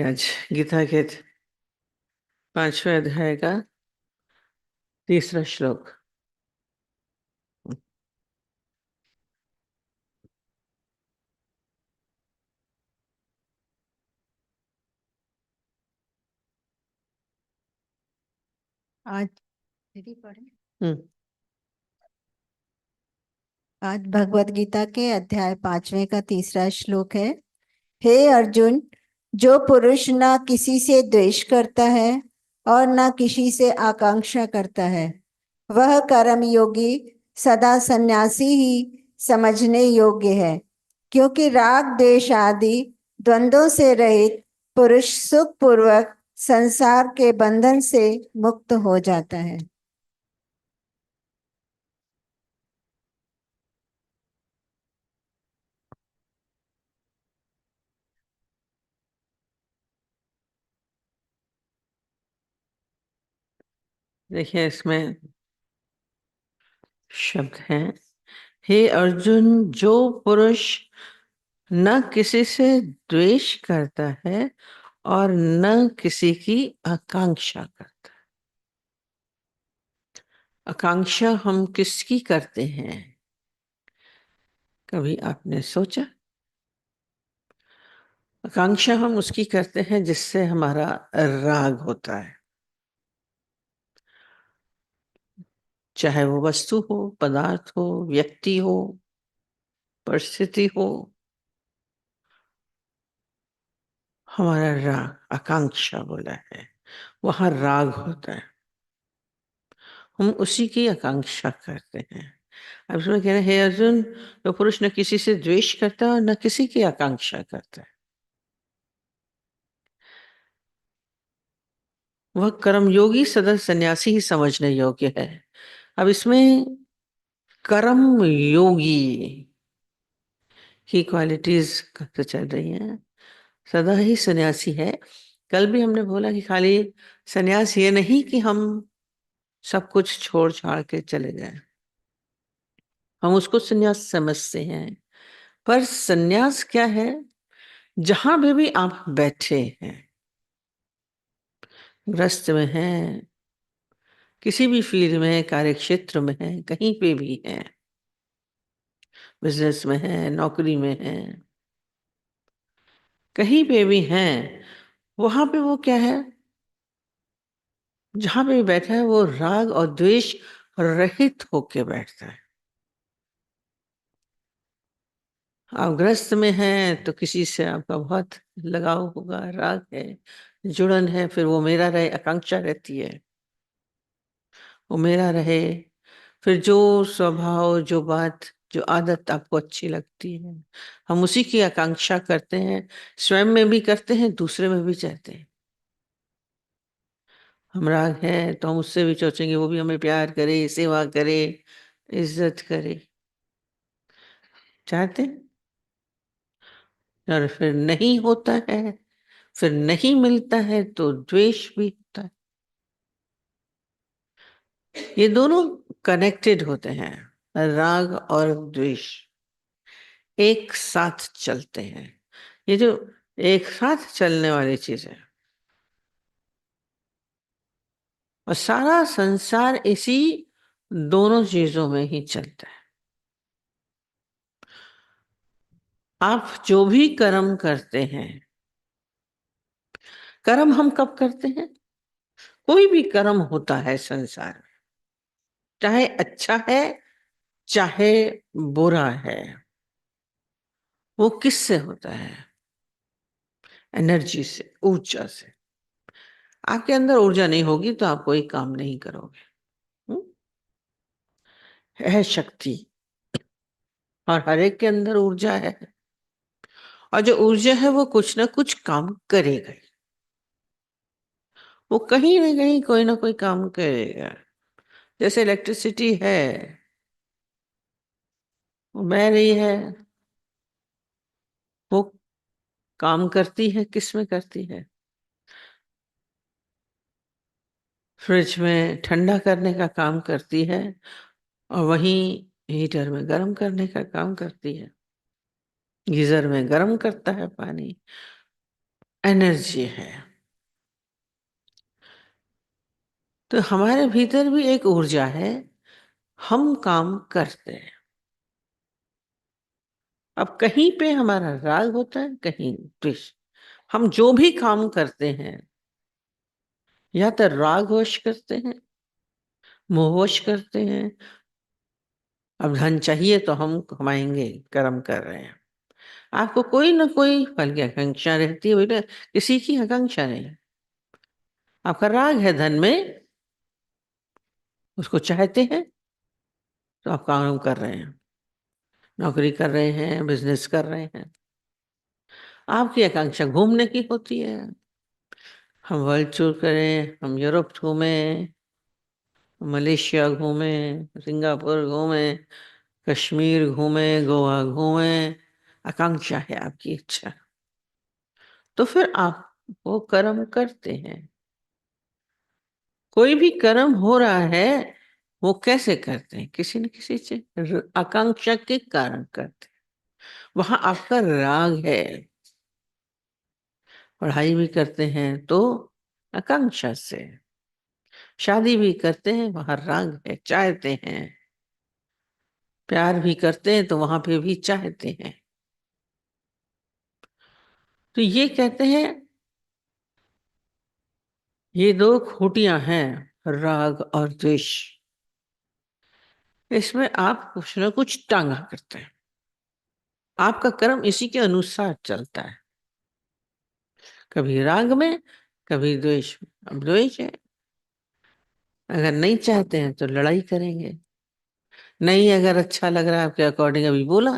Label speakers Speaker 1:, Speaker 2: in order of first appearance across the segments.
Speaker 1: आज गीता के 5वें अध्याय का 3रा श्लोक।
Speaker 2: आज दीदी पढ़े।
Speaker 1: हम्म।
Speaker 2: आज भगवत गीता के अध्याय 5वें का 3रा श्लोक है। हे अर्जुन, जो पुरुष न किसी से द्वेष करता है और न किसी से आकांक्षा करता है, वह कर्म योगी सदा सन्यासी ही समझने योग्य है, क्योंकि राग द्वेष आदि द्वंद्वों से रहित पुरुष सुख पूर्वक संसार के बंधन से मुक्त हो जाता है।
Speaker 1: देखिए, इसमें शब्द हैं, हे अर्जुन, जो पुरुष न किसी से द्वेष करता है और न किसी की आकांक्षा करता है। आकांक्षा हम किसकी करते हैं? कभी आपने सोचा? आकांक्षा हम उसकी करते हैं जिससे हमारा राग होता है, चाहे वो वस्तु हो, पदार्थ हो, व्यक्ति हो, परिस्थिति हो। हमारा राग, आकांक्षा बोला है, वहां राग होता है, हम उसी की आकांक्षा करते हैं। अब इसमें कह रहे हैं, हे अर्जुन, तो पुरुष न किसी से द्वेष करता है और न किसी की आकांक्षा करता है, वह कर्मयोगी सदा सन्यासी ही समझने योग्य है। अब इसमें कर्म योगी की क्वालिटीज तो चल रही हैं, सदा ही सन्यासी है। कल भी हमने बोला कि खाली सन्यास ये नहीं कि हम सब कुछ छोड़ छाड़ के चले जाएं, हम उसको सन्यास समझते हैं। पर सन्यास क्या है? जहां भी आप बैठे हैं, गृहस्थ में हैं, किसी भी फील्ड में, कार्य क्षेत्र में हैं, कहीं पे भी हैं, बिजनेस में हैं, नौकरी में हैं, कहीं पे भी हैं, वहां पे वो क्या है? जहां पे भी बैठा है वो राग और द्वेष रहित होके बैठता है। आप गृहस्थ में हैं तो किसी से आपका बहुत लगाव होगा, राग है, जुड़न है, फिर वो मेरा रहे, आकांक्षा रहती है, वो मेरा रहे। फिर जो स्वभाव, जो बात, जो आदत आपको अच्छी लगती है, हम उसी की आकांक्षा करते हैं, स्वयं में भी करते हैं, दूसरे में भी चाहते हैं। हम राग है तो हम उससे भी सोचेंगे वो भी हमें प्यार करे, सेवा करे, इज्जत करे, चाहते हैं। और फिर नहीं होता है, फिर नहीं मिलता है तो द्वेष भी होता है। ये दोनों कनेक्टेड होते हैं, राग और द्वेष एक साथ चलते हैं। ये जो एक साथ चलने वाली चीज है, और सारा संसार इसी दोनों चीजों में ही चलता है। आप जो भी कर्म करते हैं, कर्म हम कब करते हैं? कोई भी कर्म होता है संसार में, चाहे अच्छा है चाहे बुरा है, वो किससे होता है? एनर्जी से, ऊर्जा से। आपके अंदर ऊर्जा नहीं होगी तो आप कोई काम नहीं करोगे। हम्म? है शक्ति, और हर एक के अंदर ऊर्जा है, और जो ऊर्जा है वो कुछ ना कुछ काम करेगा ही। वो कहीं ना कहीं कोई ना कोई काम करेगा। जैसे इलेक्ट्रिसिटी है, वो बह रही है, वो काम करती है, किस में करती है? फ्रिज में ठंडा करने का काम करती है, और वहीं हीटर में गर्म करने का काम करती है, गीजर में गर्म करता है पानी। एनर्जी है। तो हमारे भीतर भी एक ऊर्जा है, हम काम करते हैं। अब कहीं पे हमारा राग होता है, कहीं द्वेष। हम जो भी काम करते हैं, या तो राग वश करते हैं, मोहवश करते हैं। अब धन चाहिए तो हम कमाएंगे, कर्म कर रहे हैं। आपको कोई ना कोई फल की आकांक्षा रहती है बेटा, किसी की आकांक्षा नहीं। आपका राग है धन में, उसको चाहते हैं, तो आप काम कर रहे हैं, नौकरी कर रहे हैं, बिजनेस कर रहे हैं। आपकी आकांक्षा घूमने की होती है, हम वर्ल्ड टूर करें, हम यूरोप घूमें, मलेशिया घूमें, सिंगापुर घूमें, कश्मीर घूमें, गोवा घूमें। आकांक्षा है आपकी, इच्छा। तो फिर आप वो कर्म करते हैं। कोई भी कर्म हो रहा है, वो कैसे करते हैं? किसी न किसी से आकांक्षा के कारण करते हैं। वहां आपका राग है। पढ़ाई भी करते हैं तो आकांक्षा से, शादी भी करते हैं वहां राग है, चाहते हैं। प्यार भी करते हैं तो वहां पे भी चाहते हैं। तो ये कहते हैं, ये दो खूटियां हैं, राग और द्वेष। इसमें आप कुछ ना कुछ टांगा करते हैं। आपका कर्म इसी के अनुसार चलता है, कभी राग में, कभी द्वेष में। अब द्वेष है, अगर नहीं चाहते हैं तो लड़ाई करेंगे। नहीं, अगर अच्छा लग रहा है आपके अकॉर्डिंग अभी बोला,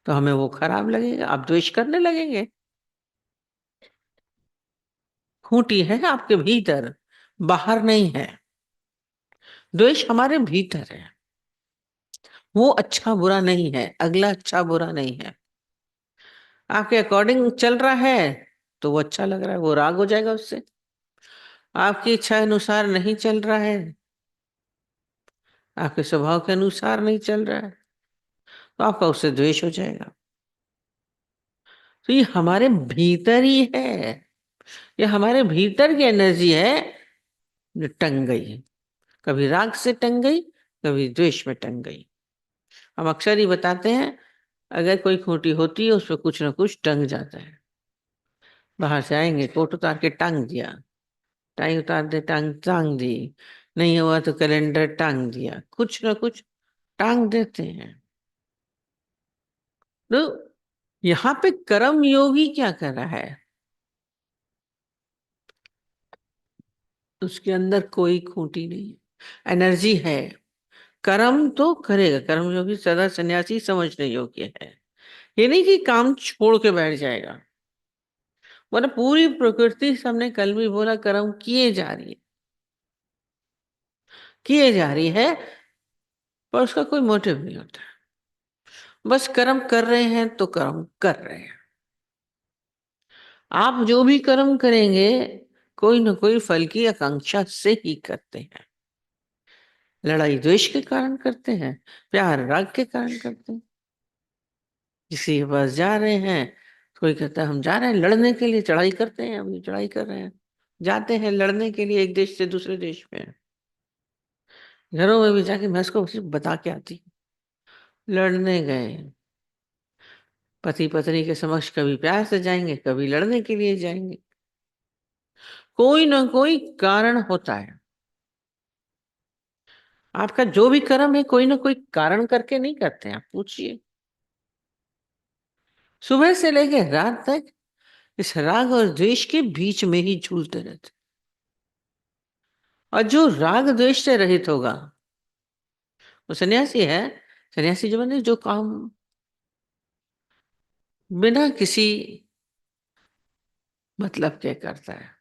Speaker 1: तो हमें वो खराब लगेगा, आप द्वेष करने लगेंगे। खूंटी है आपके भीतर, बाहर नहीं है। द्वेष हमारे भीतर है। वो अच्छा बुरा नहीं है, अगला अच्छा बुरा नहीं है। आपके अकॉर्डिंग चल रहा है तो वो अच्छा लग रहा है, वो राग हो जाएगा उससे। आपकी इच्छा अनुसार नहीं चल रहा है, आपके स्वभाव के अनुसार नहीं चल रहा है, तो आपका उससे द्वेष हो जाएगा। तो ये हमारे भीतर ही है, ये हमारे भीतर की एनर्जी है जो टंग गई। कभी राग से टंग गई, कभी द्वेष में टंग गई। हम अक्सर ही बताते हैं, अगर कोई खूंटी होती है उस पर कुछ ना कुछ टंग जाता है। बाहर से आएंगे, कोट उतार के टांग दिया, टाई उतार दे, टांग टांग दी, नहीं हुआ तो कैलेंडर टांग दिया, कुछ ना कुछ टांग देते हैं। तो यहाँ पे कर्म योगी क्या कर रहा है? उसके अंदर कोई खूंटी नहीं है, एनर्जी है। कर्म तो करेगा, कर्म योगी सदा सन्यासी समझने योग्य है। ये नहीं कि काम छोड़ के बैठ जाएगा, वरना पूरी प्रकृति से, हमने कल भी बोला, कर्म किए जा रही है, किए जा रही है, पर उसका कोई मोटिव नहीं होता। बस कर्म कर रहे हैं तो कर्म कर रहे हैं। आप जो भी कर्म करेंगे, कोई ना कोई फल की आकांक्षा से ही करते हैं। लड़ाई द्वेष के कारण करते हैं, प्यार राग के कारण करते हैं। किसी के पास जा रहे हैं, कोई कहता है हम जा रहे हैं लड़ने के लिए, चढ़ाई करते हैं, अभी चढ़ाई कर रहे हैं, जाते हैं लड़ने के लिए एक देश से दूसरे देश में। घरों में भी जाके मैं इसको सिर्फ बता के आती हूँ, लड़ने गए। पति पत्नी के समक्ष कभी प्यार से जाएंगे, कभी लड़ने के लिए जाएंगे। कोई ना कोई कारण होता है। आपका जो भी कर्म है, कोई ना कोई कारण करके नहीं करते हैं। आप पूछिए, सुबह से लेके रात तक इस राग और द्वेष के बीच में ही झूलते रहते। और जो राग द्वेष से रहित होगा, वो सन्यासी है। सन्यासी जो बने, जो काम बिना किसी मतलब के करता है।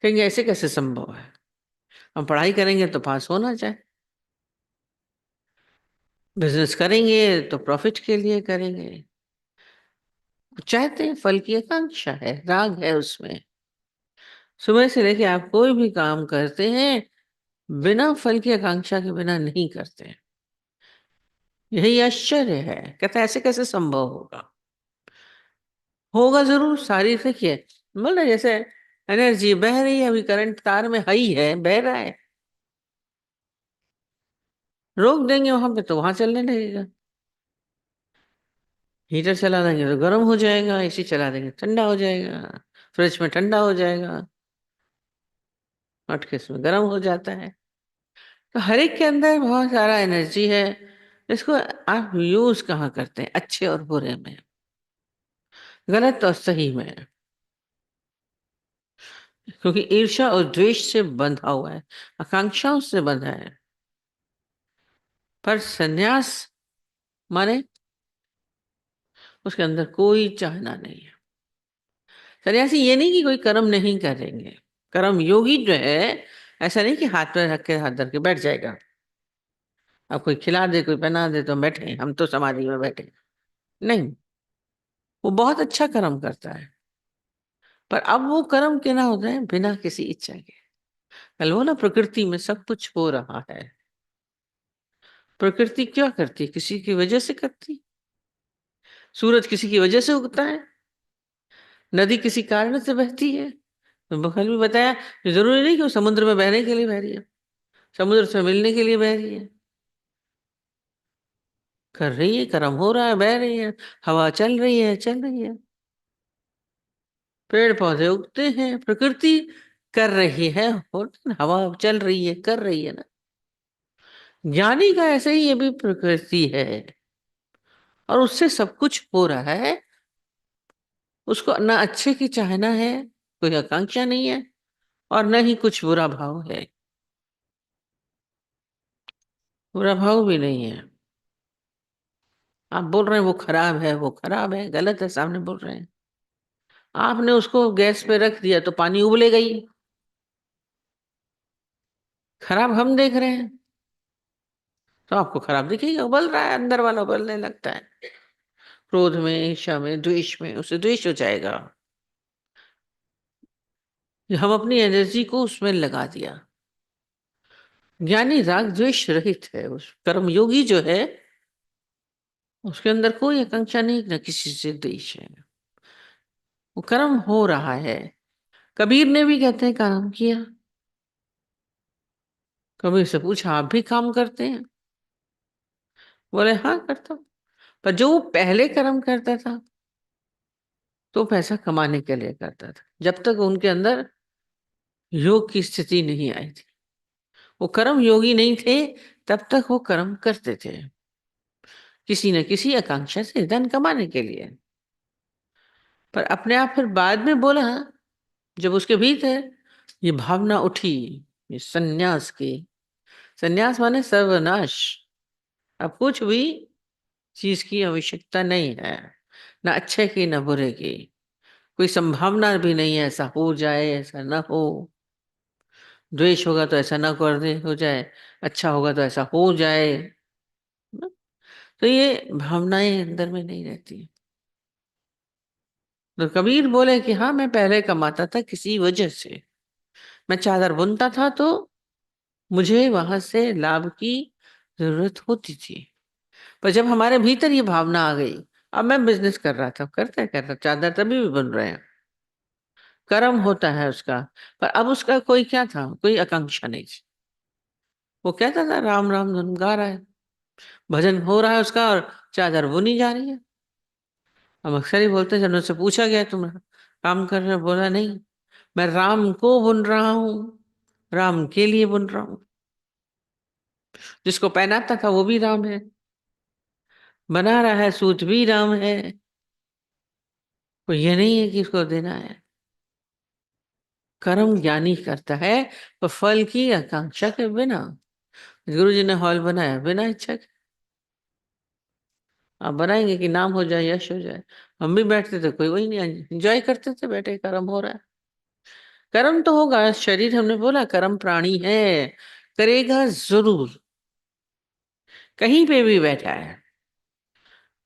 Speaker 1: कहेंगे ऐसे कैसे संभव है? हम पढ़ाई करेंगे तो पास होना चाहे, बिजनेस करेंगे तो प्रॉफिट के लिए करेंगे, चाहते हैं, फल की आकांक्षा है, राग है उसमें। सुबह से लेके आप कोई भी काम करते हैं, बिना फल की आकांक्षा के बिना नहीं करते हैं। यही आश्चर्य है, कहते हैं ऐसे कैसे संभव होगा? होगा जरूर, सारी देखिए, मतलब जैसे एनर्जी बह रही है, अभी करंट तार में है ही है, बह रहा है, रोक देंगे वहां पे तो वहां चलने लगेगा। हीटर चला देंगे तो गर्म हो जाएगा, एसी चला देंगे ठंडा हो जाएगा, फ्रिज में ठंडा हो जाएगा, हॉटकेस में गर्म हो जाता है। तो हर एक के अंदर बहुत सारा एनर्जी है। इसको आप यूज कहाँ करते हैं, अच्छे और बुरे में, गलत और सही में। क्योंकि ईर्ष्या और द्वेष से बंधा हुआ है, आकांक्षाओं से बंधा है। पर संन्यास माने उसके अंदर कोई चाहना नहीं है। सन्यासी ये नहीं कि कोई कर्म नहीं करेंगे, कर्म योगी जो है ऐसा नहीं कि हाथ में रख के हाथ धर के बैठ जाएगा, अब कोई खिला दे कोई पहना दे तो बैठे हम तो समाधि में बैठे, नहीं। वो बहुत अच्छा कर्म करता है, पर अब वो कर्म केना होता है, बिना किसी इच्छा के। कल वो ना, प्रकृति में सब कुछ हो रहा है। प्रकृति क्या करती है, किसी की वजह से करती। सूरज किसी की वजह से उगता है, नदी किसी कारण से बहती है। तो कल भी बताया कि जरूरी नहीं कि वो समुद्र में बहने के लिए बह रही है, समुद्र से मिलने के लिए बह रही है। कर रही है, कर्म हो रहा है, बह रही है, हवा चल रही है, चल रही है, पेड़ पौधे उगते हैं, प्रकृति कर रही है, हवा चल रही है, कर रही है ना। ज्ञानी का ऐसे ही ये भी प्रकृति है, और उससे सब कुछ हो रहा है। उसको ना अच्छे की चाहना है, कोई आकांक्षा नहीं है, और न ही कुछ बुरा भाव है, बुरा भाव भी नहीं है। आप बोल रहे हैं वो खराब है, वो खराब है, गलत है, सामने बोल रहे हैं। आपने उसको गैस पे रख दिया तो पानी उबलेगा ही, खराब हम देख रहे हैं तो आपको खराब दिखेगा, उबल रहा है, अंदर वाला उबलने लगता है, क्रोध में, ईर्ष्या में, द्वेष में, उसे द्वेष हो जाएगा। हम अपनी एनर्जी को उसमें लगा दिया। ज्ञानी राग द्वेष रहित है, उस कर्म योगी जो है उसके अंदर कोई आकांक्षा नहीं, न किसी से द्वेष है, वो कर्म हो रहा है। कबीर ने भी कहते हैं कर्म किया। कबीर से पूछा आप भी काम करते हैं, बोले हाँ करता हूं। पर जो वो पहले कर्म करता था तो पैसा कमाने के लिए करता था, जब तक उनके अंदर योग की स्थिति नहीं आई थी, वो कर्म योगी नहीं थे, तब तक वो कर्म करते थे किसी न किसी आकांक्षा से, धन कमाने के लिए। पर अपने आप फिर बाद में बोला, जब उसके भीतर ये भावना उठी, ये सन्यास की, सन्यास माने सर्वनाश। अब कुछ भी चीज की आवश्यकता नहीं है, ना अच्छे की ना बुरे की, कोई संभावना भी नहीं है ऐसा हो जाए ऐसा ना हो। द्वेष होगा तो ऐसा ना कर दे हो जाए, अच्छा होगा तो ऐसा हो जाए ना? तो ये भावनाएं अंदर में नहीं रहती। तो कबीर बोले कि हाँ मैं पहले कमाता था किसी वजह से, मैं चादर बुनता था तो मुझे वहां से लाभ की जरूरत होती थी। पर जब हमारे भीतर ये भावना आ गई, अब मैं बिजनेस कर रहा था, करता करता चादर तभी भी बन रहे हैं, कर्म होता है उसका। पर अब उसका कोई क्या था, कोई आकांक्षा नहीं थी। वो कहता था राम राम धुन गा रहा है, भजन हो रहा है उसका, और चादर बुनी जा रही है। हम अक्सर ही बोलते हैं, जब उनसे पूछा गया तुम काम कर रहे हो, बोला नहीं, मैं राम को बुन रहा हूँ, राम के लिए बुन रहा हूँ। जिसको पहनाता था वो भी राम है, बना रहा है सूत भी राम है, कोई ये नहीं है कि इसको देना है। कर्म ज्ञानी करता है, तो फल की आकांक्षा के बिना। गुरु जी ने हॉल बनाया बिना इच्छा के, आप बनाएंगे कि नाम हो जाए, यश हो जाए। हम भी बैठते थे, कोई वही नहीं, एंजॉय करते थे बैठे, कर्म हो रहा है। कर्म तो होगा, शरीर हमने बोला कर्म प्राणी है, करेगा जरूर, कहीं पे भी बैठा है।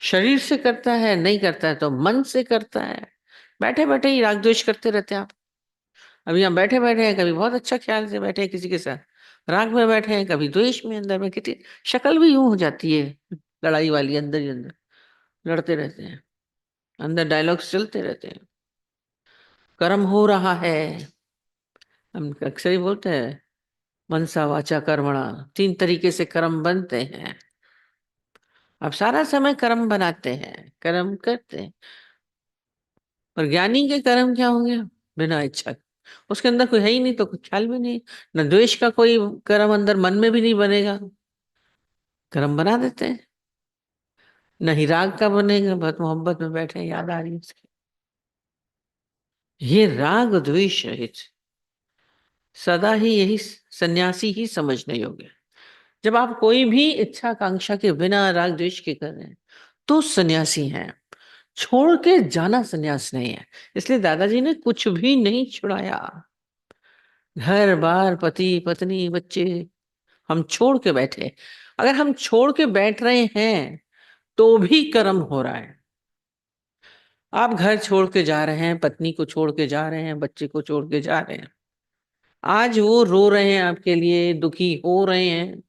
Speaker 1: शरीर से करता है, नहीं करता है तो मन से करता है। बैठे बैठे ही राग द्वेष करते रहते हैं आप। अभी हम बैठे बैठे हैं, कभी बहुत अच्छा ख्याल से बैठे हैं किसी के साथ, राग में बैठे हैं, कभी द्वेष में, अंदर में कितनी शक्ल भी यूं हो जाती है, लड़ाई वाली, अंदर ही अंदर लड़ते रहते हैं। अंदर डायलॉग्स चलते रहते हैं। कर्म हो रहा है, हम अक्सर ही बोलते हैं मनसा वाचा कर्मणा, 3 तरीके से कर्म बनते हैं। अब सारा समय कर्म बनाते हैं, कर्म करते हैं, पर ज्ञानी के कर्म क्या होंगे? बिना इच्छा के। उसके अंदर कोई है ही नहीं तो कुछ ख्याल भी नहीं, न द्वेष का कोई कर्म अंदर मन में भी नहीं बनेगा, कर्म बना देते हैं। न ही राग का बनेगा, बहुत मोहब्बत में बैठे हैं, याद आ रही है उसकी। ये राग द्वेष रहित सदा ही, यही सन्यासी ही समझने योग्य है। जब आप कोई भी इच्छा आकांक्षा के बिना राग द्वेष के कर रहे हैं तो सन्यासी हैं। छोड़ के जाना सन्यास नहीं है। इसलिए दादाजी ने कुछ भी नहीं छुड़ाया। घर बार पति पत्नी बच्चे हम छोड़ के बैठे। अगर हम छोड़ के बैठ रहे हैं तो भी कर्म हो रहा है। आप घर छोड़ के जा रहे हैं, पत्नी को छोड़ के जा रहे हैं, बच्चे को छोड़ के जा रहे हैं, आज वो रो रहे हैं आपके लिए, दुखी हो रहे हैं,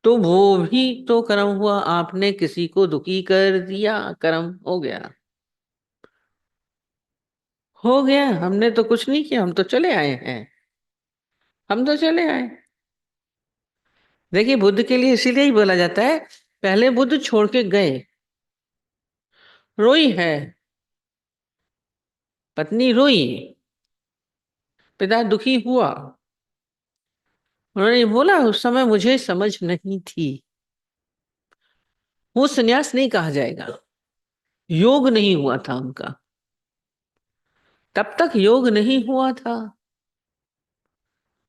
Speaker 1: तो वो भी तो कर्म हुआ। आपने किसी को दुखी कर दिया, कर्म हो गया। हो गया, हमने तो कुछ नहीं किया, हम तो चले आए हैं, हम तो चले आए। देखिए बुद्ध के लिए इसीलिए ही बोला जाता है, पहले बुद्ध छोड़ के गए, रोई है, पत्नी रोई, पिता दुखी हुआ। उन्होंने बोला उस समय मुझे समझ नहीं थी। वो सन्यास नहीं कहा जाएगा, योग नहीं हुआ था उनका, तब तक योग नहीं हुआ था।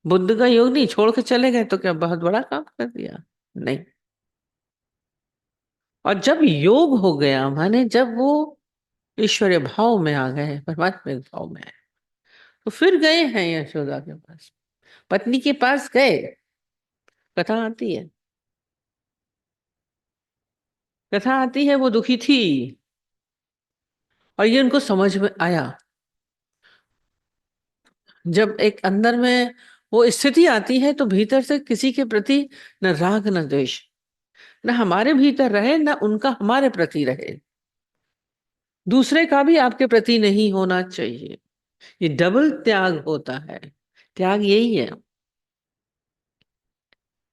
Speaker 1: बुद्ध का योग नहीं, छोड़ के चले गए तो क्या बहुत बड़ा काम कर दिया? नहीं। और जब योग हो गया, माने जब वो ईश्वरीय भाव में आ गए, परमात्मा के भाव में आए, तो फिर गए हैं यशोदा के पास, पत्नी के पास गए। कथा आती है, कथा आती है, वो दुखी थी और ये उनको समझ में आया। जब एक अंदर में वो स्थिति आती है तो भीतर से किसी के प्रति न राग न द्वेष, न हमारे भीतर रहे न उनका हमारे प्रति रहे, दूसरे का भी आपके प्रति नहीं होना चाहिए। ये डबल त्याग होता है। त्याग यही है।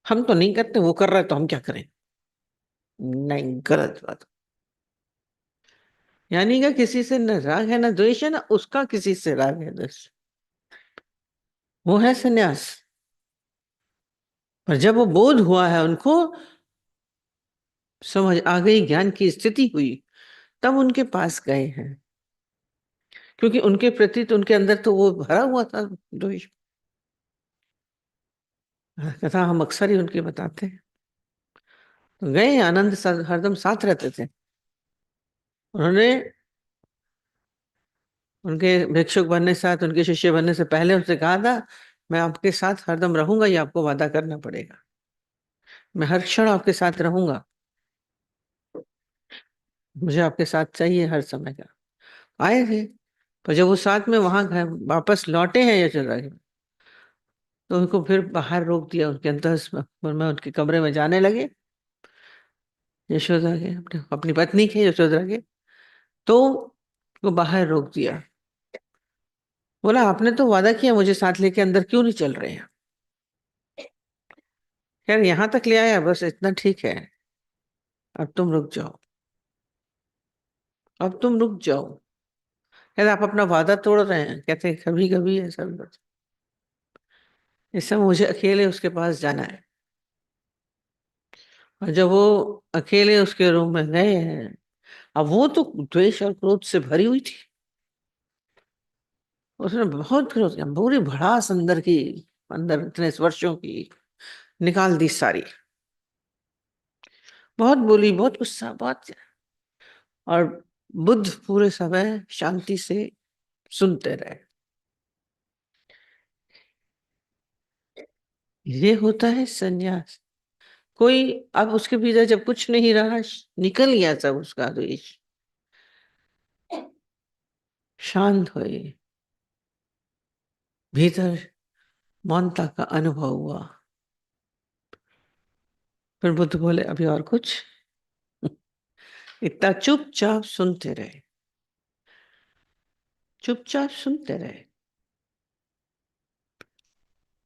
Speaker 1: हम तो नहीं करते, वो कर रहा है तो हम क्या करें? नहीं, गलत बात। यानी कि किसी से न राग है न द्वेष है, न उसका किसी से राग है द्वेष, वो है सन्यास। पर जब वो बोध हुआ है उनको, समझ आ गई, ज्ञान की स्थिति हुई, तब उनके पास गए हैं, क्योंकि उनके प्रति तो उनके अंदर तो वो भरा हुआ था द्वेष। कथा हम अक्सर ही उनकी बताते हैं। तो गए, आनंद हरदम साथ रहते थे। उन्होंने उनके भिक्षुक बनने से, साथ उनके शिष्य बनने से पहले उनसे कहा था, मैं आपके साथ हरदम रहूंगा, ये आपको वादा करना पड़ेगा, मैं हर क्षण आपके साथ रहूंगा, मुझे आपके साथ चाहिए हर समय का। आए थे, पर जब वो साथ में वहां घर वापस लौटे हैं यशोदा के, तो उनको फिर बाहर रोक दिया, उनके अंतः में उनके कमरे में जाने लगे, यशोदा के अपनी पत्नी के, यशोदा के, तो वो बाहर रोक दिया। बोला आपने तो वादा किया, मुझे साथ लेके अंदर क्यों नहीं चल रहे हैं? खैर यहाँ तक ले आया, बस इतना ठीक है, अब तुम रुक जाओ, अब तुम रुक जाओ। खैर आप अपना वादा तोड़ रहे हैं, कहते हैं कभी कभी ऐसा भी होता है। इस समय मुझे अकेले उसके पास जाना है। और जब वो अकेले उसके रूम में गए हैं, अब वो तो द्वेष और क्रोध से भरी हुई थी, उसने बहुत क्रोध किया, पूरी भड़ास अंदर की, अंदर इतने वर्षों की निकाल दी सारी। बहुत बोली, बहुत गुस्सा, बहुत। और बुद्ध पूरे समय शांति से सुनते रहे। ये होता है सन्यास। कोई अब उसके भीतर जब कुछ नहीं रहा, निकल गया सब उसका द्वेष, शांत हुए, भीतर मौनता का अनुभव हुआ। फिर बुद्ध बोले अभी और कुछ? इतना चुपचाप सुनते रहे, चुपचाप सुनते रहे।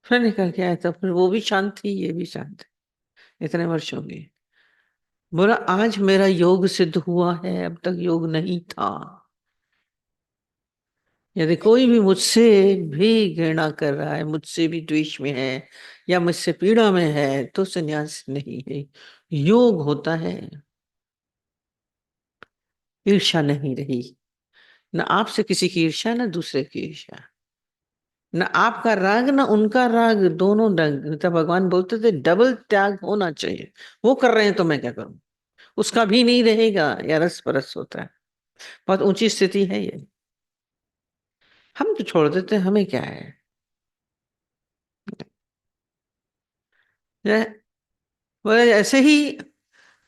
Speaker 1: फिर निकल के आया, तो फिर वो भी शांत थी, ये भी शांत है, इतने वर्ष हो गए। बोला आज मेरा योग सिद्ध हुआ है, अब तक योग नहीं था। यदि कोई भी मुझसे भी घृणा कर रहा है, मुझसे भी द्वेष में है, या मुझसे पीड़ा में है, तो संन्यास नहीं है, योग होता है। ईर्ष्या नहीं रही, न आपसे किसी की ईर्ष्या, न दूसरे की ईर्ष्या, न आपका राग न उनका राग, दोनों डंग। तब भगवान बोलते थे डबल त्याग होना चाहिए। वो कर रहे हैं तो मैं क्या करूं, उसका भी नहीं रहेगा, या रस परस होता है। बहुत ऊंची स्थिति है ये। हम तो छोड़ देते हैं, हमें क्या है। ये- बोले ऐसे ही,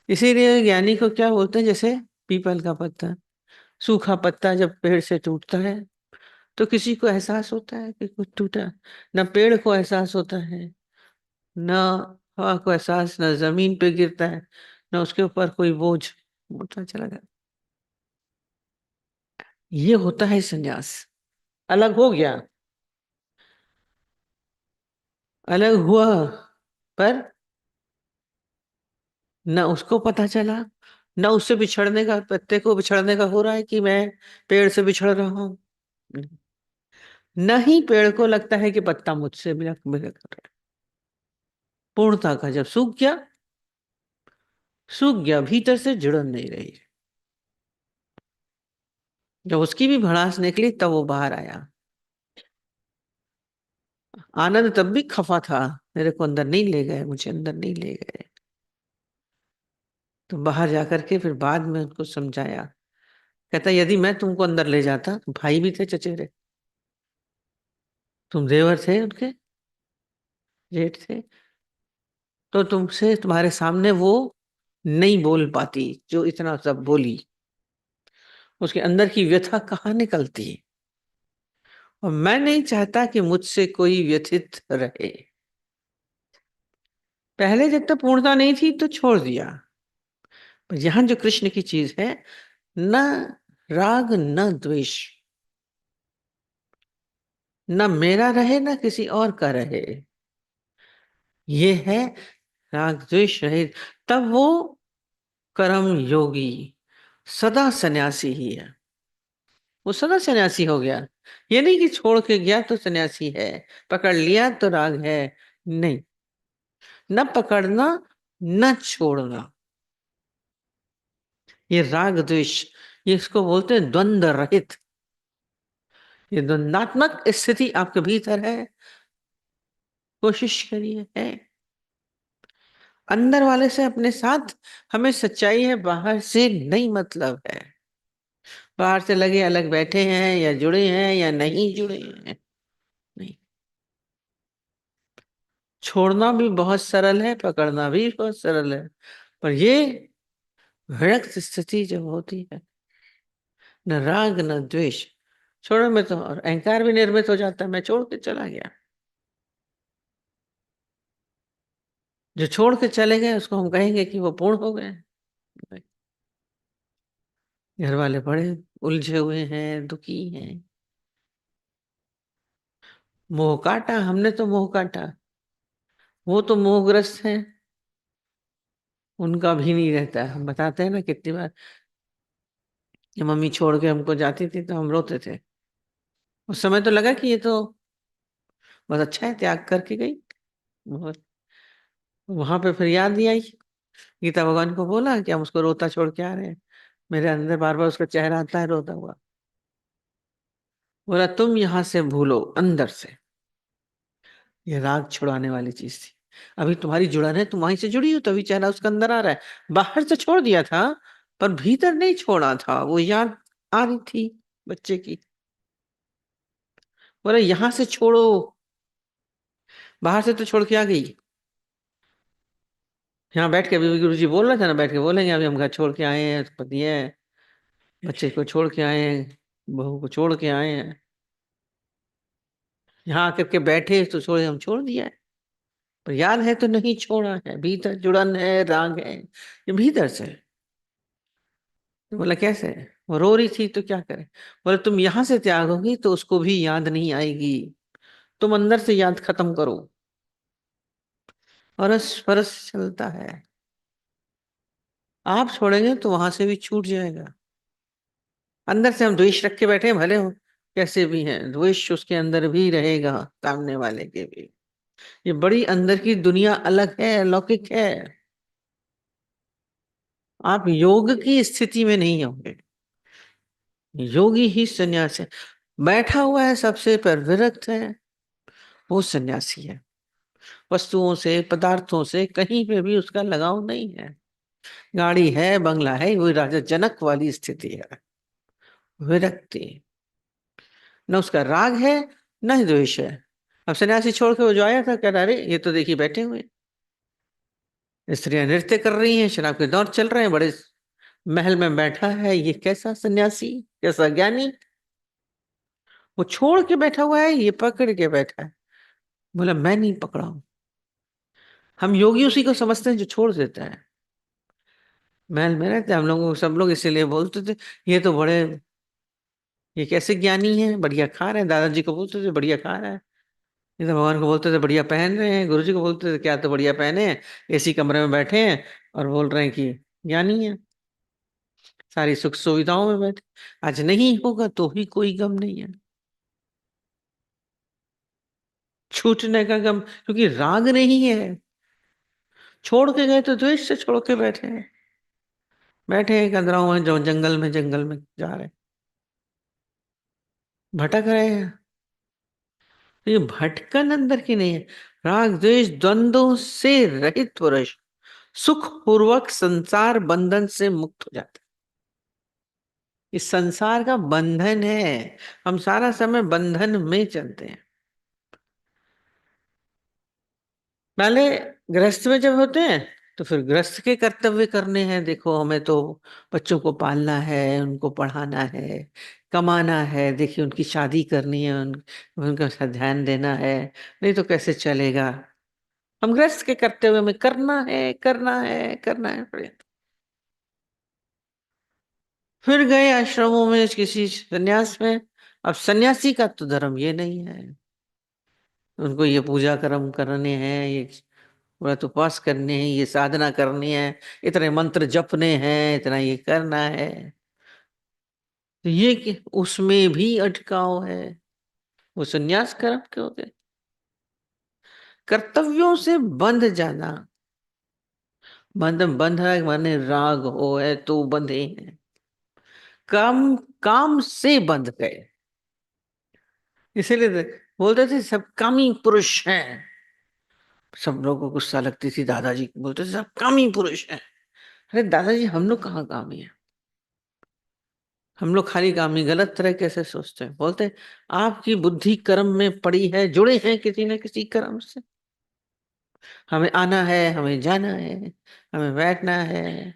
Speaker 1: इसीलिए ज्ञानी को क्या बोलते हैं, जैसे पीपल का पत्ता, सूखा पत्ता जब पेड़ से टूटता है तो किसी को एहसास होता है कि कुछ टूटा। न पेड़ को एहसास होता है, न हवा को एहसास, न जमीन पे गिरता है, न उसके ऊपर कोई बोझ उठा चला जाता। ये होता है संन्यास। अलग हो गया, अलग हुआ, पर न उसको पता चला, न उससे बिछड़ने का, पत्ते को बिछड़ने का हो रहा है कि मैं पेड़ से बिछड़ रहा हूं। न ही पेड़ को लगता है कि पत्ता मुझसे मिला मिला कर रहा है। पूर्णता का जब सूख गया, सूख गया, भीतर से जुड़न नहीं रही। जब उसकी भी भड़ास निकली तब वो बाहर आया। आनंद तब भी खफा था, मेरे को अंदर नहीं ले गए, मुझे अंदर नहीं ले गए। तो बाहर जाकर के फिर बाद में उनको समझाया। कहता यदि मैं तुमको अंदर ले जाता, तो भाई भी थे चचेरे, तुम देवर थे उनके, जेठ थे, तो तुमसे, तुम्हारे सामने वो नहीं बोल पाती जो इतना सब बोली। उसके अंदर की व्यथा कहाँ निकलती। और मैं नहीं चाहता कि मुझसे कोई व्यथित रहे। पहले जब तक पूर्णता नहीं थी तो छोड़ दिया, पर यहां जो कृष्ण की चीज है, न राग न द्वेष, न मेरा रहे न किसी और का रहे, ये है राग द्वेष रहित। तब वो कर्म योगी, सदा सन्यासी ही है। वो सदा सन्यासी हो गया। ये नहीं कि छोड़ के गया तो सन्यासी है, पकड़ लिया तो राग है। नहीं, न पकड़ना न छोड़ना, ये राग द्वेष, ये इसको बोलते हैं द्वंद्व रहित। ये द्वंद्वात्मक स्थिति आपके भीतर है, कोशिश करिए है। अंदर वाले से अपने साथ हमें सच्चाई है, बाहर से नहीं मतलब है। बाहर से लगे अलग बैठे हैं, या जुड़े हैं या नहीं जुड़े हैं, नहीं। छोड़ना भी बहुत सरल है, पकड़ना भी बहुत सरल है, पर ये विरक्त स्थिति जब होती है, न राग न द्वेष, छोड़ो में तो और अहंकार भी निर्मित हो जाता है, मैं छोड़ के चला गया। जो छोड़ के चले गए उसको हम कहेंगे कि वो पूर्ण हो गए। घर वाले बड़े उलझे हुए हैं, दुखी हैं। मोह काटा हमने, तो मोह काटा, वो तो मोहग्रस्त है, उनका भी नहीं रहता। हम बताते हैं ना कितनी बार, जब मम्मी छोड़ के हमको जाती थी तो हम रोते थे। उस समय तो लगा कि ये तो बहुत अच्छा है, त्याग करके गई। बहुत, वहां पे फिर याद नहीं आई। गीता भगवान को बोला कि हम उसको रोता छोड़ के आ रहे हैं, मेरे अंदर बार बार उसका चेहरा आता है रोता हुआ। बोला तुम यहां से भूलो अंदर से, ये राग छुड़ाने वाली चीज थी। अभी तुम्हारी जुड़न है, तुम वहीं से जुड़ी हो, तभी चेहरा उसका अंदर आ रहा है। बाहर से छोड़ दिया था, पर भीतर नहीं छोड़ा था, वो याद आ रही थी बच्चे की। बोला यहां से छोड़ो, बाहर से तो छोड़ के आ गई। यहाँ बैठ के अभी गुरु जी बोल रहे थे ना, बैठ के बोलेंगे अभी हम घर छोड़ के आए हैं, पति है, बच्चे को छोड़ के आए हैं, बहू को छोड़ के आए हैं। यहाँ आकर के बैठे तो छोड़े, हम छोड़ दिया है, पर याद है तो नहीं छोड़ा है, भीतर जुड़न है, राग है, ये भीतर से है। तो बोला कैसे? वो रो रही थी तो क्या करे? बोले तुम यहां से त्यागोगी तो उसको भी याद नहीं आएगी, तुम अंदर से याद खत्म करो। अरस परस चलता है, आप छोड़ेंगे तो वहां से भी छूट जाएगा। अंदर से हम द्वेष रख के बैठे हैं, भले हो कैसे भी हैं, द्वेष उसके अंदर भी रहेगा, सामने वाले के भी। ये बड़ी अंदर की दुनिया अलग है, अलौकिक है। आप योग की स्थिति में नहीं होंगे। योगी ही सन्यास है। बैठा हुआ है सबसे पर विरक्त है, वो सन्यासी है। वस्तुओं से, पदार्थों से कहीं पे भी उसका लगाव नहीं है। गाड़ी है, बंगला है, वो राजा जनक वाली स्थिति है। विरक्ति, न उसका राग है, न ही द्वेष है। अब सन्यासी छोड़ के वो जो आया था, कह रहा अरे ये तो देखिए बैठे हुए, स्त्रियां नृत्य कर रही हैं, शराब के दौर चल रहे हैं, बड़े महल में बैठा है, ये कैसा सन्यासी, कैसा ज्ञानी। वो छोड़ के बैठा हुआ है, ये पकड़ के बैठा है। बोला मैं नहीं पकड़ा हूं। हम योगी उसी को समझते हैं जो छोड़ देता है। महल में रहते हम लोग, सब लोग इसीलिए बोलते थे ये तो बड़े, ये कैसे ज्ञानी है, बढ़िया खा रहे हैं। दादाजी को बोलते थे बढ़िया खा रहा है। ये तो भगवान को बोलते थे बढ़िया पहन रहे हैं। गुरु जी को बोलते थे क्या तो बढ़िया पहने हैं, एसी कमरे में बैठे हैं और बोल रहे हैं कि ज्ञानी है, सारी सुख सुविधाओं में बैठे। आज नहीं होगा तो भी कोई गम नहीं है, छूटने का गम, क्योंकि राग नहीं है। छोड़ के गए तो द्वेष से छोड़ के बैठे हैं। बैठे हैं कंदराओं में, जो जंगल में जा रहे हैं, भटक रहे हैं। तो ये भटकन अंदर की नहीं है। राग द्वेष द्वंद्वों से रहित पुरुष सुख पूर्वक संसार बंधन से मुक्त हो जाता है। इस संसार का बंधन है, हम सारा समय बंधन में चलते हैं। पहले गृहस्थ में जब होते हैं तो फिर गृहस्थ के कर्तव्य करने हैं। देखो हमें तो बच्चों को पालना है, उनको पढ़ाना है, कमाना है, देखिए उनकी शादी करनी है, उनका ध्यान देना है, नहीं तो कैसे चलेगा। हम गृहस्थ के कर्तव्य में करना है, करना है, करना है पर्यंत। फिर गए आश्रमों में किसी सन्यास में। अब सन्यासी का तो धर्म ये नहीं है, उनको ये पूजा कर्म करने हैं, ये व्रत उपवास करने हैं, ये साधना करनी है, इतने मंत्र जपने हैं, इतना ये करना है। तो ये उसमें भी अटकाव है। वो सन्यास कर्म क्यों होते? कर्तव्यों से बंध जाना। बंध है माने राग हो है तो बंधे हैं। काम, काम से बंध गए। इसीलिए बोलते थे सब कामी पुरुष हैं। सब लोगों को गुस्सा लगती थी, दादाजी बोलते थे सब कामी पुरुष हैं। अरे दादाजी हम लोग कहाँ कामी है? हम लोग खाली कामी गलत तरीके से सोचते हैं। बोलते आपकी बुद्धि कर्म में पड़ी है, जुड़े हैं किसी न किसी कर्म से। हमें आना है, हमें जाना है, हमें बैठना है,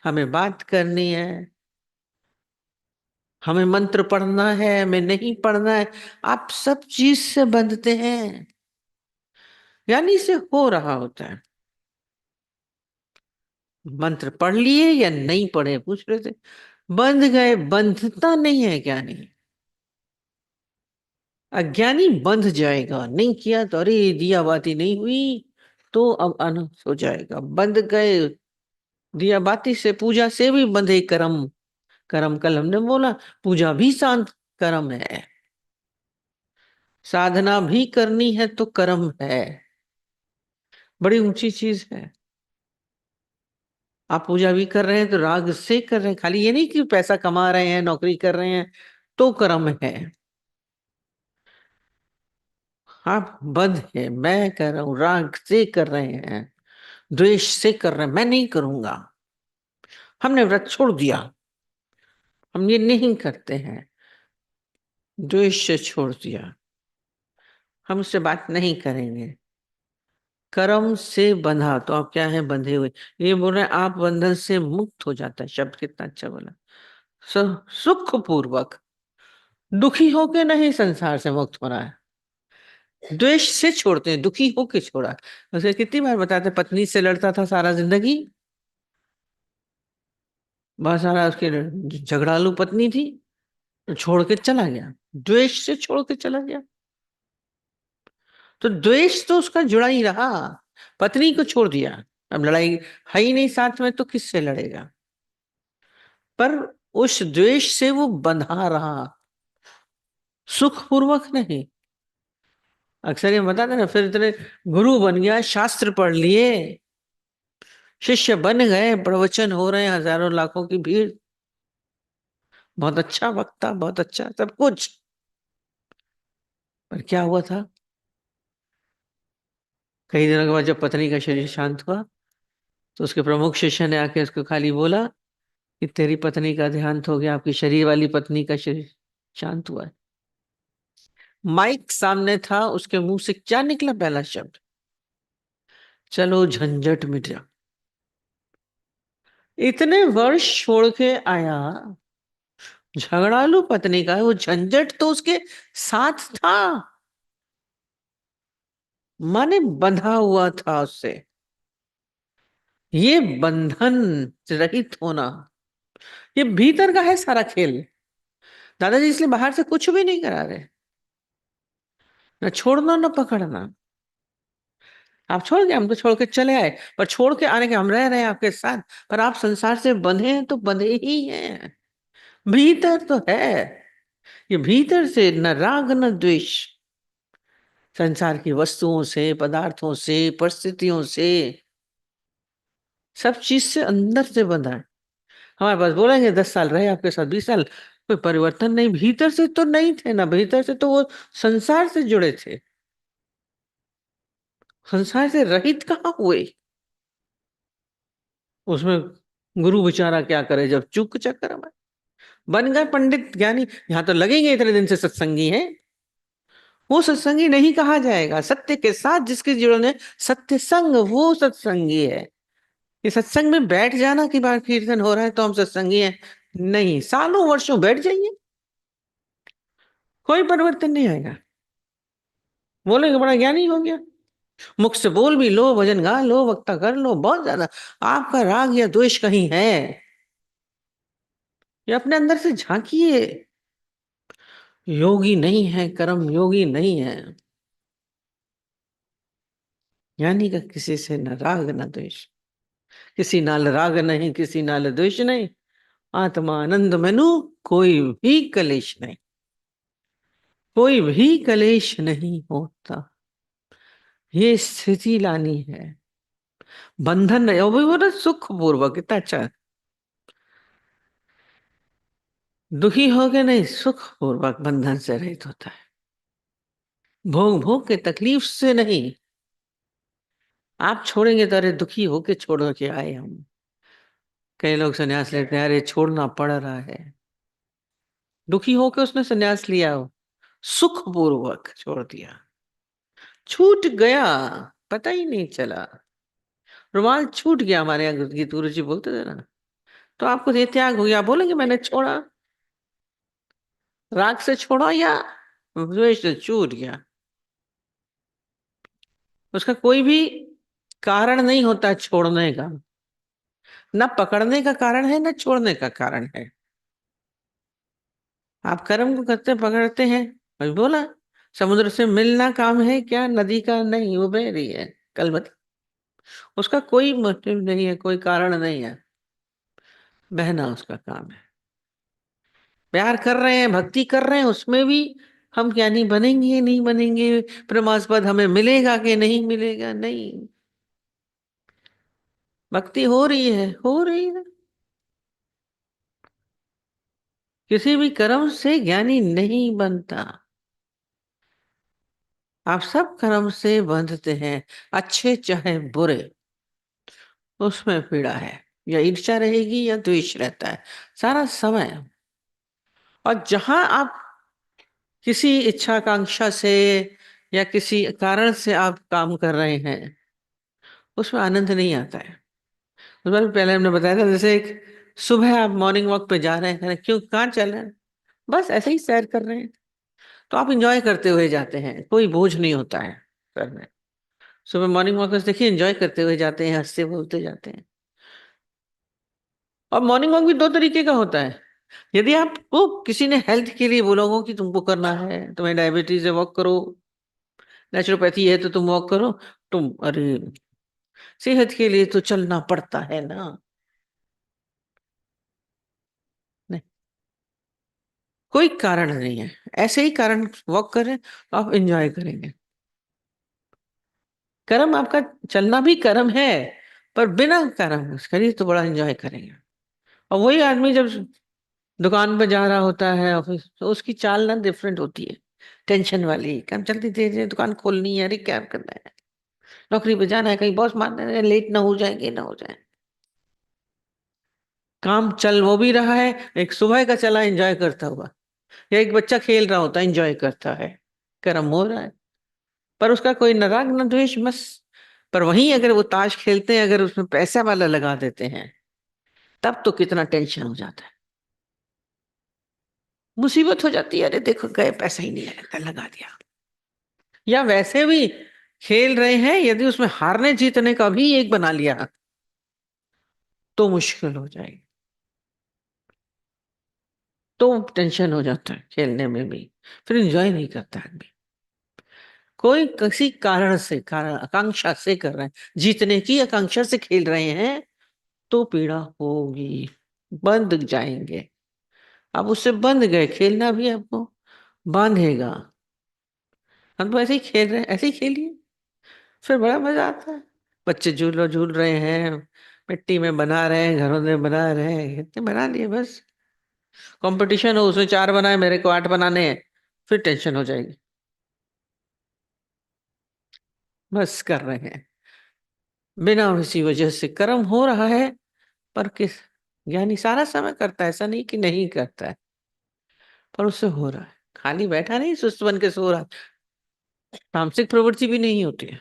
Speaker 1: हमें बात करनी है, हमें मंत्र पढ़ना है, हमें नहीं पढ़ना है। आप सब चीज से बंधते हैं, यानी से हो रहा होता है। मंत्र पढ़ लिए या नहीं पढ़े पूछ रहे थे, बंध गए। बंधता नहीं है ज्ञानी। अज्ञानी बंध जाएगा, नहीं किया तो अरे दिया बाती नहीं हुई तो अब अनर्थ हो जाएगा। बंध गए, दिया बाती से, पूजा से भी बंधे कर्म। कर्म कल हमने बोला, पूजा भी शांत कर्म है, साधना भी करनी है तो कर्म है, बड़ी ऊंची चीज है। आप पूजा भी कर रहे हैं तो राग से कर रहे हैं, खाली ये नहीं कि पैसा कमा रहे हैं, नौकरी कर रहे हैं तो कर्म है। आप बंध है, मैं कर रहा हूं, राग से कर रहे हैं, द्वेष से कर रहे हैं, मैं नहीं करूंगा, हमने व्रत छोड़ दिया, हम ये नहीं करते हैं, द्वेष से छोड़ दिया, हम उससे बात नहीं करेंगे। कर्म से बंधा तो आप क्या है, बंधे हुए। ये बोल रहे हैं आप बंधन से मुक्त हो जाता है, शब्द कितना अच्छा बोला। सुख पूर्वक, दुखी होके नहीं संसार से मुक्त होना है। द्वेष से छोड़ते हैं, दुखी होके छोड़ा। उसे कितनी बार बताते, पत्नी से लड़ता था सारा जिंदगी, बहुत सारा उसके झगड़ालू पत्नी थी, छोड़ के चला गया, द्वेष से छोड़ के चला गया। तो द्वेष तो उसका जुड़ा ही रहा, पत्नी को छोड़ दिया, अब लड़ाई है ही नहीं साथ में तो किससे लड़ेगा। पर उस द्वेष से वो बंधा रहा, सुखपूर्वक नहीं। अक्सर ये बताते ना, फिर इतने गुरु बन गया, शास्त्र पढ़ लिए, शिष्य बन गए, प्रवचन हो रहे हैं, हजारों लाखों की भीड़, बहुत अच्छा वक्ता, बहुत अच्छा सब कुछ। पर क्या हुआ था, कई दिनों के बाद जब पत्नी का शरीर शांत हुआ, तो उसके प्रमुख शिष्य ने आके उसको खाली बोला कि तेरी पत्नी का देहांत हो गया, आपकी शरीर वाली पत्नी का शरीर शांत हुआ है। माइक सामने था, उसके मुंह से क्या निकला पहला शब्द, चलो झंझट मिट जा। इतने वर्ष छोड़ के आया, झगड़ालू पत्नी का वो झंझट तो उसके साथ था, माने बंधा हुआ था उससे। ये बंधन रहित होना, ये भीतर का है सारा खेल। दादाजी इसलिए बाहर से कुछ भी नहीं करा रहे, न छोड़ना न पकड़ना। आप छोड़ के, हम तो छोड़ के चले आए, पर छोड़ के आने के हम रह रहे हैं आपके साथ, पर आप संसार से बंधे हैं तो बंधे ही हैं। भीतर तो है, ये भीतर से न राग न द्वेष, संसार की वस्तुओं से, पदार्थों से, परिस्थितियों से, सब चीज से अंदर से बंधा है। हमारे पास बोलेंगे 10 साल रहे आपके साथ, 20 साल, कोई परिवर्तन नहीं, भीतर से तो नहीं थे ना, भीतर से तो वो संसार से जुड़े थे, संसार से रहित कहाँ हुए। उसमें गुरु बेचारा क्या करे जब चूक चक्कर में बन गए पंडित ज्ञानी, यहाँ तो लगेंगे इतने दिन से सत्संगी हैं। वो सत्संगी नहीं कहा जाएगा, सत्य के साथ जिसके जुड़ने, सत्य संग, वो सत्संगी है। ये सत्संग में बैठ जाना कि बार कीर्तन हो रहा है तो हम सत्संगी हैं, नहीं, सालों वर्षों बैठ जाइए, कोई परिवर्तन नहीं आएगा। बोलेंगे बड़ा ज्ञानी हो गया, मुख से बोल भी लो, भजन गा लो, वक्ता कर लो, बहुत ज्यादा आपका राग या द्वेष कहीं है, ये अपने अंदर से झांकिए। योगी नहीं है, कर्म योगी नहीं है, ज्ञानी का किसी से न राग न द्वेष, किसी नाल राग नहीं, किसी नाल द्वेष नहीं, आत्मा आनंद मैनू, कोई भी कलेश नहीं, कोई भी कलेश नहीं होता। ये स्थिति लानी है, बंधन नहीं, वो भी बोला सुख पूर्वक, कितना अच्छा, दुखी हो के नहीं, सुख पूर्वक बंधन से रहित होता है, भोग भोग के तकलीफ से नहीं। आप छोड़ेंगे तो अरे दुखी होके छोड़ के आए हम, कई लोग संन्यास लेते हैं, अरे छोड़ना पड़ रहा है, दुखी होके उसने संन्यास लिया हो, सुख पूर्वक छोड़ दिया, छूट गया, पता ही नहीं चला, रुमाल छूट गया, हमारे यहाँ गीत गुरु जी बोलते थे ना, तो आपको ये त्याग हो गया, बोलेंगे मैंने छोड़ा, राग से छोड़ा या द्वेष से छूट गया। उसका कोई भी कारण नहीं होता छोड़ने का, ना पकड़ने का कारण है ना छोड़ने का कारण है। आप कर्म को करते पकड़ते हैं, अभी बोला समुद्र से मिलना काम है क्या, नदी का नहीं, वो बह रही है कल बता, उसका कोई मोटिव नहीं है, कोई कारण नहीं है, बहना उसका काम है। प्यार कर रहे हैं, भक्ति कर रहे हैं, उसमें भी हम क्या नहीं बनेंगे, नहीं बनेंगे, परमास्पद हमें मिलेगा कि नहीं मिलेगा, नहीं, भक्ति हो रही है, हो रही है। किसी भी कर्म से ज्ञानी नहीं बनता, आप सब कर्म से बंधते हैं, अच्छे चाहे बुरे, उसमें पीड़ा है, या ईर्ष्या रहेगी या द्वेष रहता है सारा समय। और जहां आप किसी इच्छाकांक्षा से या किसी कारण से आप काम कर रहे हैं, उसमें आनंद नहीं आता है। उस बार पहले हमने बताया था, जैसे एक सुबह आप मॉर्निंग वॉक पे जा रहे हैं, क्यों कहाँ चल रहे हैं, बस ऐसे ही सैर कर रहे हैं, तो आप इंजॉय करते हुए जाते हैं, कोई बोझ नहीं होता है सर में। सुबह मॉर्निंग वॉकर्स देखिए, एंजॉय करते हुए जाते हैं, हंसते बोलते जाते हैं। और मॉर्निंग वॉक भी दो तरीके का होता है। यदि आपको किसी ने हेल्थ के लिए बोला हो कि तुमको करना है, तुम्हें डायबिटीज है वॉक करो, नेचुरोपैथी है तो तुम वॉक करो, तुम अरे सेहत के लिए तो चलना पड़ता है ना। नहीं, कोई कारण नहीं है, ऐसे ही कारण वॉक करें तो आप एंजॉय करेंगे। कर्म आपका चलना भी कर्म है, पर बिना कर्म करिए तो बड़ा एंजॉय करेंगे। और वही आदमी जब दुकान पे जा रहा होता है ऑफिस, तो उसकी चाल ना डिफरेंट होती है, टेंशन वाली, काम चलती धीरे, दुकान खोलनी है, अरे क्या करना है, नौकरी पे जाना है, कहीं बॉस मारना है, लेट ना हो जाएंगे ना हो जाए। काम चल वो भी रहा है, एक सुबह का चला एंजॉय करता हुआ, या एक बच्चा खेल रहा होता है एंजॉय करता है, कर्म हो रहा है, पर उसका कोई न राग न द्वेष, बस। पर वहीं अगर वो ताश खेलते हैं, अगर उसमें पैसा वाला लगा देते हैं, तब तो कितना टेंशन हो जाता है, मुसीबत हो जाती है, अरे देखो गए, पैसा ही नहीं लगा, लगा दिया। या वैसे भी खेल रहे हैं, यदि उसमें हारने जीतने का भी एक बना लिया तो मुश्किल हो जाएगी, तो टेंशन हो जाता है खेलने में भी, फिर एंजॉय नहीं करता आदमी। कोई किसी कारण से, कारण आकांक्षा से कर रहे हैं, जीतने की आकांक्षा से खेल रहे हैं, तो पीड़ा होगी, बंध जाएंगे। अब उससे बंध गए, खेलना भी आपको बांधेगा। हम तो ऐसे ही खेल रहे हैं, ऐसे ही खेलिए, फिर बड़ा मजा आता है। बच्चे झूल झूल रहे हैं, मिट्टी में बना रहे हैं, घरों में बना रहे हैं, इतने बना लिए बस। कंपटीशन हो, उसमें 4 बनाए, मेरे को 8 बनाने हैं, फिर टेंशन हो जाएगी। बस कर रहे हैं बिना किसी वजह से, कर्म हो रहा है, पर किस ज्ञानी सारा समय करता है, ऐसा नहीं कि नहीं करता है, पर उससे हो रहा है, खाली बैठा नहीं सुस्त बन के सो रहा, तामसिक प्रवृत्ति भी नहीं होती है,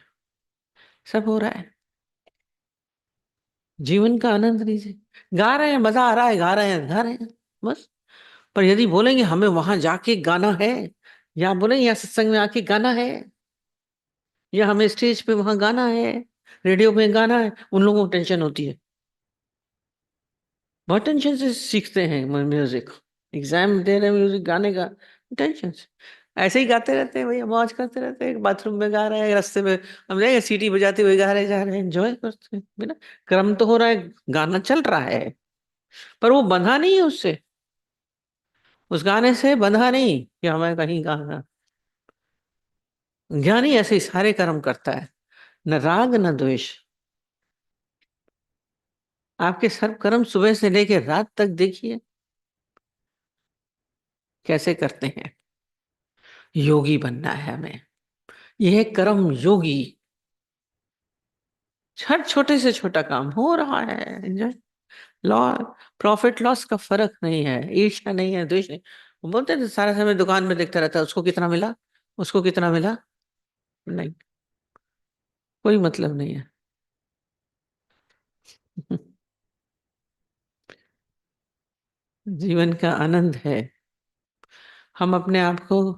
Speaker 1: सब हो रहा है। जीवन का आनंद लीजिए, गा रहे हैं, मजा आ रहा है, गा रहे हैं, गा रहे हैं, बस। पर यदि बोलेंगे हमें वहां जाके गाना है, या बोलेंगे यहाँ सत्संग में आके गाना है, या हमें स्टेज पे वहां गाना है, रेडियो पे गाना है, उन लोगों को टेंशन होती है, बहुत टेंशन से सीखते हैं म्यूजिक, एग्जाम दे रहे हैं म्यूजिक गाने का, टेंशन से। ऐसे ही गाते रहते हैं भैया, मौज करते रहते हैं, बाथरूम में गा रहे हैं, रास्ते में हम जाएंगे, सीटी बजाते हुए गा रहे जा रहे हैं, एंजॉय करते हैं बिना, क्रम तो हो रहा है, गाना चल रहा है, पर वो बंधा नहीं है उससे, उस गाने से बंधा नहीं कि हमें कहीं गाना। ज्ञानी ऐसे ही सारे कर्म करता है, न राग न द्वेष। आपके सर्व कर्म सुबह से लेकर रात तक देखिए कैसे करते हैं। योगी बनना है हमें, यह कर्म योगी, हर छोटे से छोटा काम हो रहा है, एंजॉय। लॉ, प्रॉफिट लॉस का फर्क नहीं है, ईर्ष्या नहीं है, द्वेष नहीं। वो बोलते हैं सारा समय दुकान में देखता रहता है, उसको कितना मिला, उसको कितना मिला, नहीं, कोई मतलब नहीं है। जीवन का आनंद है, हम अपने आप को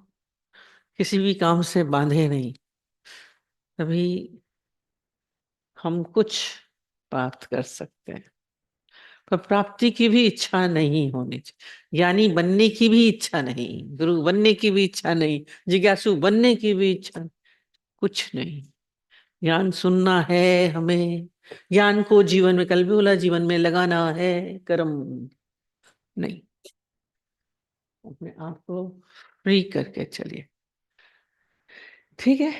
Speaker 1: किसी भी काम से बांधे नहीं, तभी हम कुछ प्राप्त कर सकते हैं। पर प्राप्ति की भी इच्छा नहीं होनी चाहिए, ज्ञानी बनने की भी इच्छा नहीं, गुरु बनने की भी इच्छा नहीं, जिज्ञासु बनने की भी इच्छा नहीं, कुछ नहीं। ज्ञान सुनना है हमें, ज्ञान को जीवन में, कल भी बोला, जीवन में लगाना है, कर्म नहीं। अपने आप को फ्री करके चलिए, ठीक है।